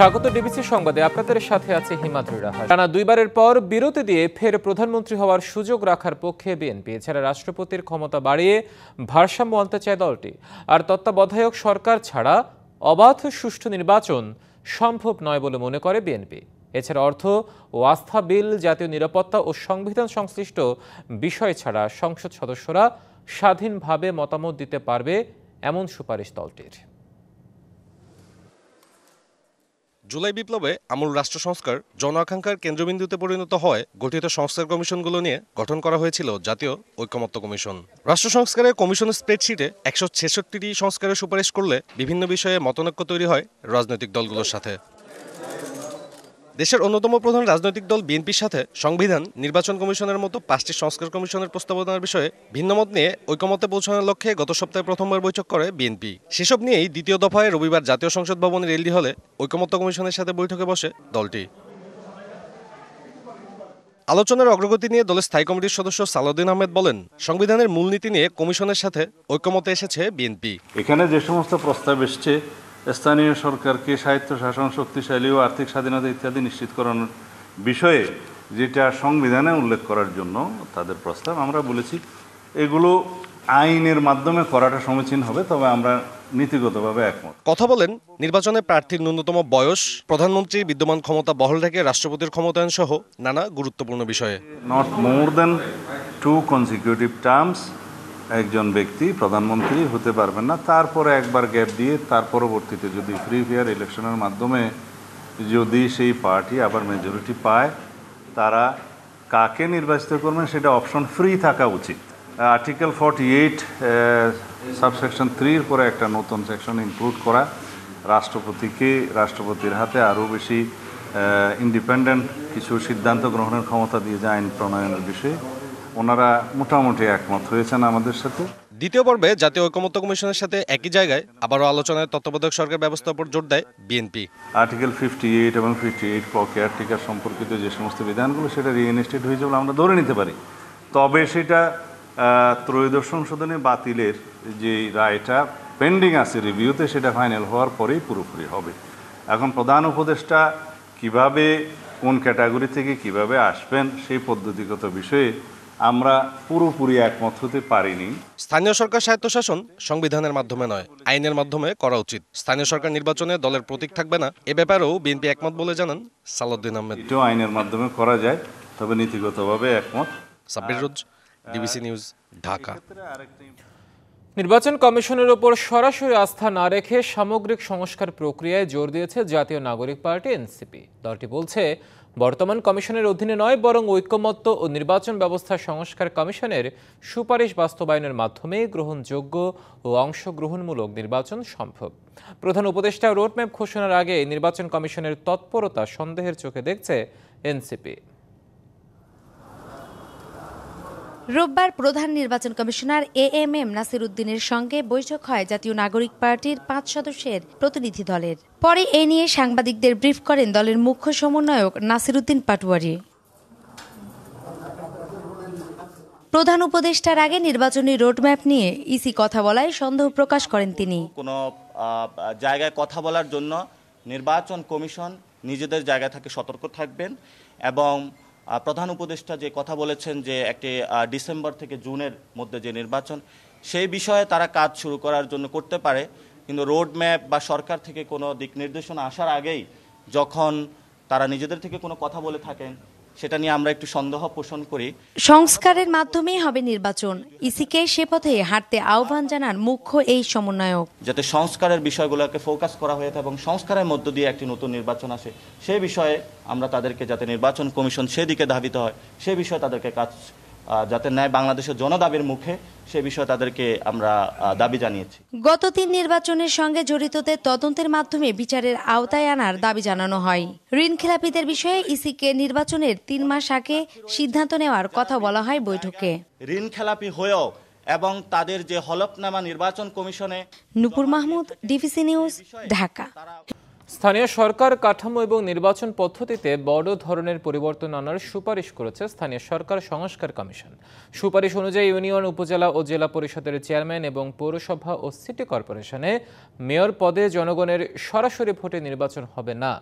স্বাগত ডিবিসি সংবাদে, আপনাদের সাথে আছে হিমাদ্রি রাহা। টানা দুইবারের পর বিরতি দিয়ে ফের প্রধানমন্ত্রী হওয়ার সুযোগ রাখার পক্ষে বিএনপি। এছাড়া রাষ্ট্রপতির ক্ষমতা বাড়িয়ে ভারসাম্য আনতে চায় দলটি। আর তত্ত্বাবধায়ক সরকার ছাড়া অবাধ সুষ্ঠু নির্বাচন সম্ভব নয় বলে মনে করে বিএনপি। এছাড়া অর্থ ও আস্থা বিল, জাতীয় নিরাপত্তা ও সংবিধান সংশ্লিষ্ট বিষয় ছাড়া সংসদ সদস্যরা স্বাধীনভাবে মতামত দিতে পারবে এমন সুপারিশ দলটির। জুলাই বিপ্লবে আমূল রাষ্ট্র সংস্কার জন আকাঙ্ক্ষার কেন্দ্রবিন্দুতে পরিণত হয় গঠিত সংস্কার কমিশনগুলো নিয়ে গঠন করা হয়েছিল জাতীয় ঐকমত্য কমিশন। রাষ্ট্র সংস্কারের কমিশন স্প্রেডশিটে ১৬৬টি সংস্কারের সুপারিশ করলে বিভিন্ন বিষয়ে মতনৈক্য তৈরি হয় রাজনৈতিক দলগুলোর সাথে। দেশের অন্যতম প্রধান রাজনৈতিক দল বিএনপির সাথে সংবিধান, নির্বাচন কমিশনের মতো ৫টি সংস্কার কমিশনের প্রস্তাবনার বিষয়ে ভিন্নমত নিয়ে ঐকমত্যে পৌঁছানোর লক্ষ্যে গত সপ্তাহে প্রথমবার বৈঠক করে বিএনপি। সেসব নিয়েই দ্বিতীয় দফায় রবিবার জাতীয় সংসদ ভবনের এলডি হলে ঐকমত্য কমিশনের সাথে বৈঠকে বসে দলটি। আলোচনার অগ্রগতি নিয়ে দলের স্থায়ী কমিটির সদস্য সালাউদ্দিন আহমেদ বলেন, সংবিধানের মূলনীতি নিয়ে কমিশনের সাথে ঐকমত্যে এসেছে বিএনপি। এখানে যে সমস্ত প্রস্তাব এসছে, স্থানীয় সরকারকে স্বায়ত্তশাসন, শক্তিশালী ও আর্থিক স্বাধীনতা ইত্যাদি নিশ্চিত করানোর বিষয়ে যেটা সংবিধানে উল্লেখ করার জন্য তাদের প্রস্তাব, আমরা বলেছি এগুলো আইনের মাধ্যমে করাটা সমীচীন হবে, তবে আমরা নীতিগতভাবে একমত। কথা বলেন নির্বাচনে প্রার্থীর ন্যূনতম বয়স, প্রধানমন্ত্রীর বিদ্যমান ক্ষমতা বহাল রেখে রাষ্ট্রপতির ক্ষমতায়ন সহ নানা গুরুত্বপূর্ণ বিষয়ে। Not more than 2 consecutive terms একজন ব্যক্তি প্রধানমন্ত্রী হতে পারবেন না, তারপরে একবার গ্যাপ দিয়ে তার পরবর্তীতে যদি ফ্রি ফেয়ার ইলেকশনের মাধ্যমে যদি সেই পার্টি আবার মেজরিটি পায়, তারা কাকে নির্বাচিত করবেন সেটা অপশন ফ্রি থাকা উচিত। আর্টিকেল 48 সাবসেকশন 3-র পরে একটা নতুন সেকশন ইনক্লুড করা, রাষ্ট্রপতির হাতে আরও বেশি ইন্ডিপেন্ডেন্ট কিছু সিদ্ধান্ত গ্রহণের ক্ষমতা দিয়ে যায় আইন প্রণয়নের বিষয়ে, ওনারা মোটামুটি একমত হয়েছেন আমাদের সাথে। দ্বিতীয় পর্বে জাতীয় ঐকমত্য কমিশনের সাথে একই জায়গায় আবারও আলোচনায় তত্ত্বাবধায়ক সরকার ব্যবস্থার উপর জোর দেয় বিএনপি। আর্টিকেল 58 এবং 58 কেয়ারটেকার সম্পর্কিত যে সমস্ত বিধানগুলো সেটা রিইনস্টেট হয়ে যাবে আমরা ধরে নিতে পারি, তবে সেটা ত্রয়োদশ সংশোধনী বাতিলের যে রায়টা পেন্ডিং আছে রিভিউতে, সেটা ফাইনাল হওয়ার পরেই পুরোপুরি হবে। এখন প্রধান উপদেষ্টা কিভাবে, কোন ক্যাটাগরি থেকে কিভাবে আসবেন সেই পদ্ধতিগত বিষয়ে আমরা পুরোপুরি একমত হতে পারিনি। স্থানীয় সরকার স্বায়ত্তশাসন সংবিধানের মাধ্যমে নয়, আইনের মাধ্যমে করা উচিত। স্থানীয় সরকার নির্বাচনে দলের প্রতীক থাকবে না, এ ব্যাপারেও বিএনপি একমত বলে জানান সালাউদ্দিন আহমেদ। এটাও আইনের মাধ্যমে করা যায়, তবে নীতিগতভাবে একমত। সাব্বির রোজ, ডিবিসি নিউজ, ঢাকা। নির্বাচন কমিশনের ওপর সরাসরি আস্থা না রেখে সামগ্রিক সংস্কার প্রক্রিয়ায় জোর দিয়েছে জাতীয় নাগরিক পার্টি এনসিপি। দলটি বলছে, বর্তমান কমিশনের অধীনে নয়, বরং ঐকমত্য ও নির্বাচন ব্যবস্থা সংস্কার কমিশনের সুপারিশ বাস্তবায়নের মাধ্যমে গ্রহণযোগ্য ও অংশগ্রহণমূলক নির্বাচন সম্ভব। প্রধান উপদেষ্টা রোডম্যাপ ঘোষণার আগে নির্বাচন কমিশনের তৎপরতা সন্দেহের চোখে দেখছে এনসিপি। রোববার প্রধান নির্বাচন কমিশনার এএমএম নাসির উদ্দিনের সঙ্গে বৈঠক হয় জাতীয় নাগরিক পার্টির 5 সদস্যের প্রতিনিধি দলের। পরে এ নিয়ে সাংবাদিকদের ব্রিফ করেন দলের মুখ্য সমন্বয়ক নাসির উদ্দিন পাটোয়ারি। প্রধান উপদেষ্টার আগে নির্বাচনী রোডম্যাপ নিয়ে ইসি কথা বলায় সন্দেহ প্রকাশ করেন তিনি। কোনো জায়গায় কথা বলার জন্য নির্বাচন কমিশন নিজেদের জায়গা থেকে সতর্ক থাকবেন, এবং প্রধান উপদেষ্টা যে কথা বলেছেন যে একটি ডিসেম্বর থেকে জুনের মধ্যে যে নির্বাচন, সেই বিষয়ে তারা কাজ শুরু করার জন্য করতে পারে, কিন্তু রোডম্যাপ বা সরকার থেকে কোনো দিক নির্দেশনা আসার আগেই যখন তারা নিজেদের থেকে কোনো কথা বলে থাকেন, সেটা নিয়ে আমরা একটু সন্দেহ পোষণ করি। সংস্কারের মাধ্যমেই হবে নির্বাচন, ইসিকে সে পথে হাঁটতে আহ্বান জানান মুখ্য এই সমন্বয়ক। যাতে সংস্কারের বিষয়গুলোকে ফোকাস করা হয়ে থাকে এবং সংস্কারের মধ্য দিয়ে একটি নতুন নির্বাচন আসে, সেই বিষয়ে আমরা তাদেরকে, যাতে নির্বাচন কমিশন সেদিকে ধাবিত হয়, সে বিষয়ে তাদেরকে কাজ যাতে নেয় বাংলাদেশের জনদাবির মুখে, সে বিষয়ে তাদেরকে আমরা দাবি জানিয়েছি। গত 3 নির্বাচনের সঙ্গে জড়িতদের তদন্তের মাধ্যমে বিচারের আওতায় আনার দাবি জানানো হয়। ঋণ খেলাপিদের বিষয়ে ইসিকে নির্বাচনের 3 মাস আগে সিদ্ধান্ত নেওয়ার কথা বলা হয় বৈঠকে। ঋণ খেলাপি হয়েও এবং তাদের যে হলফনামা নির্বাচন কমিশনে। নূপুর মাহমুদ, ডিবিসি নিউজ, ঢাকা। স্থানীয় সরকার কাঠামো এবং নির্বাচন পদ্ধতিতে বড় ধরনের পরিবর্তন আনার সুপারিশ করেছে স্থানীয় সরকার সংস্কার কমিশন। সুপারিশ অনুযায়ী ইউনিয়ন, উপজেলা ও জেলা পরিষদের চেয়ারম্যান এবং পৌরসভা ও সিটি কর্পোরেশনে মেয়র পদে জনগণের সরাসরি ভোটে নির্বাচন হবে না।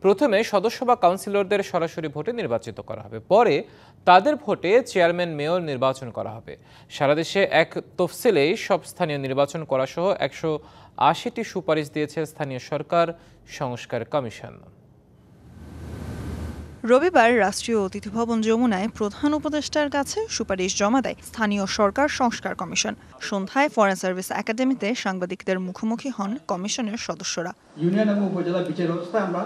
প্রথমে সদস্য বা কাউন্সিলরদের সরাসরি ভোটে নির্বাচিত করা হবে, পরে তাদের ভোটে চেয়ারম্যান মেয়র নির্বাচন করা হবে। সারা দেশে এক তফসিলেই সব স্থানীয় নির্বাচন করা সহ 180টি সুপারিশ দিয়েছে স্থানীয় সরকার সংস্কার কমিশন। রবিবার রাষ্ট্রীয় অতিথি ভবন যমুনায় প্রধান উপদেষ্টার কাছে সুপারিশ জমা দেয় স্থানীয় সরকার সংস্কার কমিশন। সন্ধ্যায় ফরেন সার্ভিস একাডেমিতে সাংবাদিকদের মুখোমুখি হন কমিশনের সদস্যরা। ইউনিয়ন এবং উপজেলা বিচার ব্যবস্থা আমরা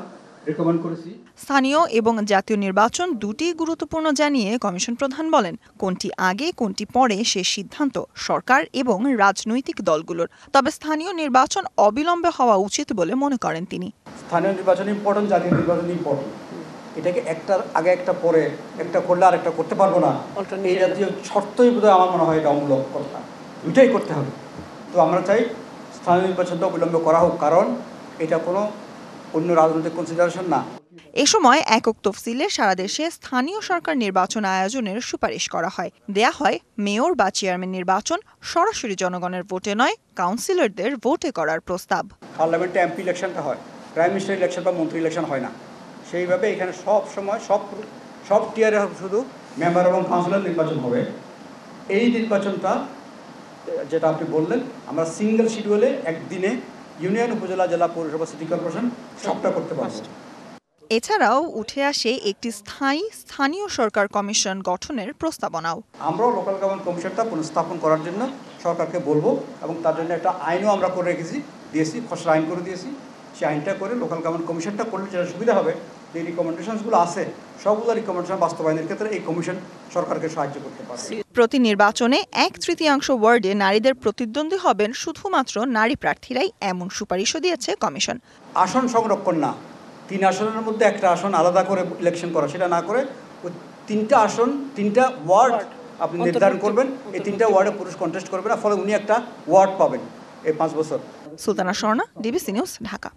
রেকমেন্ড করেছি। স্থানীয় এবং জাতীয় নির্বাচন দুটি গুরুত্বপূর্ণ জানিয়ে কমিশন প্রধান বলেন, কোনটি আগে কোনটি পরে সে সিদ্ধান্ত সরকার এবং রাজনৈতিক দলগুলোর। তবে স্থানীয় নির্বাচন অবিলম্বে হওয়া উচিত বলে মনে করেন তিনি। স্থানীয় নির্বাচন ইম্পর্টেন্ট, জাতীয় নির্বাচন ইম্পর্টেন্ট। এটাকে একটার আগে একটা পরে একটা করলে আর একটা করতে পারবো না, এই জাতীয় শর্তই বোধহয় আমার মনে হয় এটা অমূলক কথা। দুইটাই করতে হবে। তো আমরা চাই স্থানীয় নির্বাচনটা অবিলম্বে করা হোক, কারণ এটা কোনো অন্য রাজনৈতিক কনসিডারেশন না। এ সময় একক তফসিলে সারা দেশে স্থানীয় সরকার নির্বাচন আয়োজনের সুপারিশ করা হয়। দেয়া হয় মেয়র বা চেয়ারম্যান নির্বাচন সরাসরি জনগণের ভোটে নয়, কাউন্সিলরদের ভোটে করার প্রস্তাব। পার্লামেন্টে এমপি ইলেকশনটা হয়, প্রাইম মিনিস্টার ইলেকশন বা মন্ত্রী ইলেকশন হয় না। সেইভাবে এখানে সব সময় সব টিয়ারে শুধু মেম্বার এবং কাউন্সিলর নির্বাচন হবে। এই নির্বাচনটা যেটা আপনি বললেন, আমরা সিঙ্গেল শিডিউলে একদিনে ইউনিয়ন, উপজেলা, জেলা, পৌরসভা, সিটি কর্পোরেশন সবটা করতে পারব। এছাড়াও উঠে আসে একটি স্থানীয় সরকার কমিশন গঠনের প্রস্তাবনাও। আমরাও লোকাল গভর্নমেন্ট কমিশনটা পুনঃস্থাপন করার জন্য সরকারকে বলবো, এবং তার জন্য একটা আইনও আমরা করে দিয়েছি, খসড়া আইন করে দিয়েছি। সেই আইনটা করে লোকাল গভর্নমেন্ট কমিশনটা করলে যেটা সুবিধা হবে, যে রিকমেন্ডেশনসগুলো আছে সবগুলো রিকমেন্ডেশন বাস্তবায়নের ক্ষেত্রে এই কমিশন সরকারকে সাহায্য করতে পারবে। প্রতি নির্বাচনে 1/3 ওয়ার্ডে নারীদের প্রতিদ্বন্দ্বী হবেন শুধুমাত্র নারী প্রার্থীরাই, এমন সুপারিশও দিয়েছে কমিশন। আসন সংরক্ষণ না, 3 আসনের মধ্যে একটা আসন আলাদা করে ইলেকশন করা, সেটা না করে ওই 3টা আসন 3টা ওয়ার্ড আপনি নির্ধারণ করবেন। এই 3টা ওয়ার্ডে পুরুষ কন্টেস্ট করবে না, ফলে উনি একটা ওয়ার্ড পাবেন এই 5 বছর। Sultana Swarna, DBC news, Dhaka.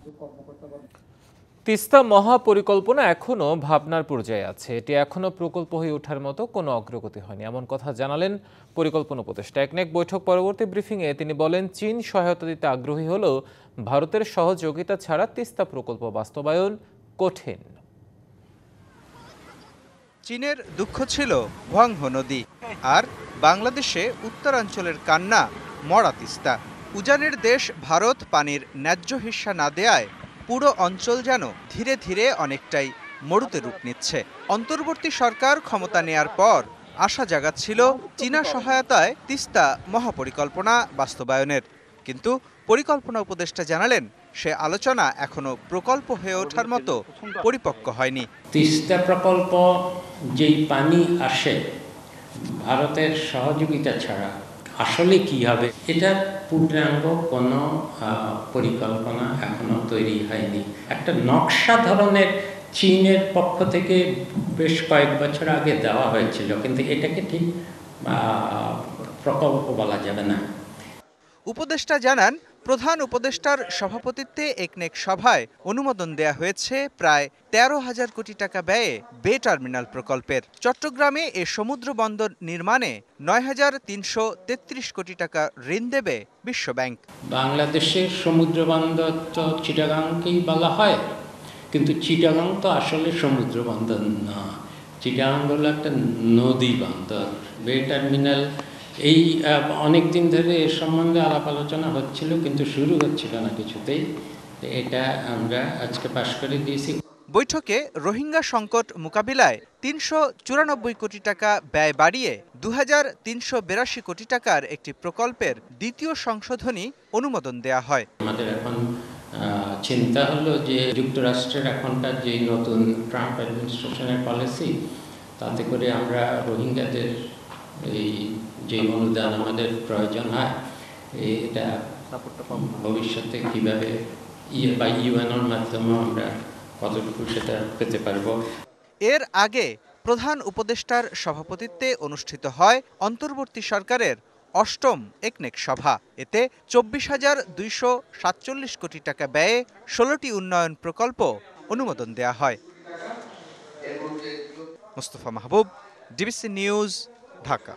তিস্তা মহাপরিকল্পনা এখনও ভাবনার পর্যায়ে আছে। এটি এখনও প্রকল্প হয়ে ওঠার মতো কোনো অগ্রগতি হয়নি, এমন কথা জানালেন পরিকল্পনা উপদেষ্টা। একনেক বৈঠক পরবর্তী ব্রিফিংয়ে তিনি বলেন, চীন সহায়তা দিতে আগ্রহী হলেও ভারতের সহযোগিতা ছাড়া তিস্তা প্রকল্প বাস্তবায়ন কঠিন। চীনের দুঃখ ছিল হুয়াংহো নদী, আর বাংলাদেশে উত্তরাঞ্চলের কান্না মরা তিস্তা। উজানের দেশ ভারত পানির ন্যায্য হিস্সা না দেয়ায় পুরো অঞ্চল যেন ধীরে ধীরে অনেকটাই মরুতে রূপ নিচ্ছে। অন্তর্বর্তী সরকার ক্ষমতা নেয়ার পর আশা জাগাচ্ছিল চীনা সহায়তায় তিস্তা মহাপরিকল্পনা বাস্তবায়নের, কিন্তু পরিকল্পনা উপদেষ্টা জানালেন সে আলোচনা এখনো প্রকল্প হয়ে ওঠার মতো পরিপক্ক হয়নি। তিস্তা প্রকল্প যেই পানি আসে ভারতের সহযোগিতা ছাড়া আসলে কি হবে, এটা পূর্ণাঙ্গ কোনো পরিকল্পনা এখনো তৈরি হয়নি। একটা নকশা ধরনের চীনের পক্ষ থেকে বেশ কয়েক বছর আগে দেওয়া হয়েছিল, কিন্তু এটাকে ঠিক প্রকল্প বলা যাবে না। উপদেষ্টা জানান, প্রধান উপদেষ্টার সভাপতিত্বে একনেক সভায় অনুমোদন দেয়া হয়েছে প্রায় 13,000 কোটি টাকা ব্যয়ে বে টার্মিনাল প্রকল্পের। চট্টগ্রামে এ সমুদ্র বন্দর নির্মাণে 9,333 কোটি টাকা ঋণ দেবে বিশ্বব্যাংক। বাংলাদেশের সমুদ্র বন্দর তো চিটাগাংকেই বলা হয়, কিন্তু চিটাগাং তো আসলে সমুদ্র বন্দর না, চিটাগাং হলো একটা নদী বন্দর। বে টার্মিনাল এই অনেক দিন ধরে এর সম্বন্ধে আলাপ আলোচনা হচ্ছিল, কিন্তু শুরু হচ্ছিল না কিছুতেই। এটা আমরা আজকে পাশ করে দিয়েছি। বৈঠকে রোহিঙ্গা সংকট মোকাবিলায় 394 কোটি টাকা ব্যয় বাড়িয়ে 2,382 কোটি টাকার একটি প্রকল্পের দ্বিতীয় সংশোধনী অনুমোদন দেয়া হয়। আমাদের এখন চিন্তা হলো যে যুক্তরাষ্ট্রের এখনকার যে নতুন ট্রাম্প অ্যাডমিনিস্ট্রেশনের পলিসি, তাতে করে আমরা রোহিঙ্গাদের এই যে অনুদান আমাদের প্রয়োজন হয়, এটা ভবিষ্যতে কীভাবে বা ইউএনওর মাধ্যমে আমরা কতটুকু সেটা পেতে পারবো। এর আগে প্রধান উপদেষ্টার সভাপতিত্বে অনুষ্ঠিত হয় অন্তর্বর্তী সরকারের ৮ম একনেক সভা। এতে 24,247 কোটি টাকা ব্যয়ে 16টি উন্নয়ন প্রকল্প অনুমোদন দেয়া হয়। মুস্তফা মাহবুব, ডিবিসি নিউজ, ঢাকা।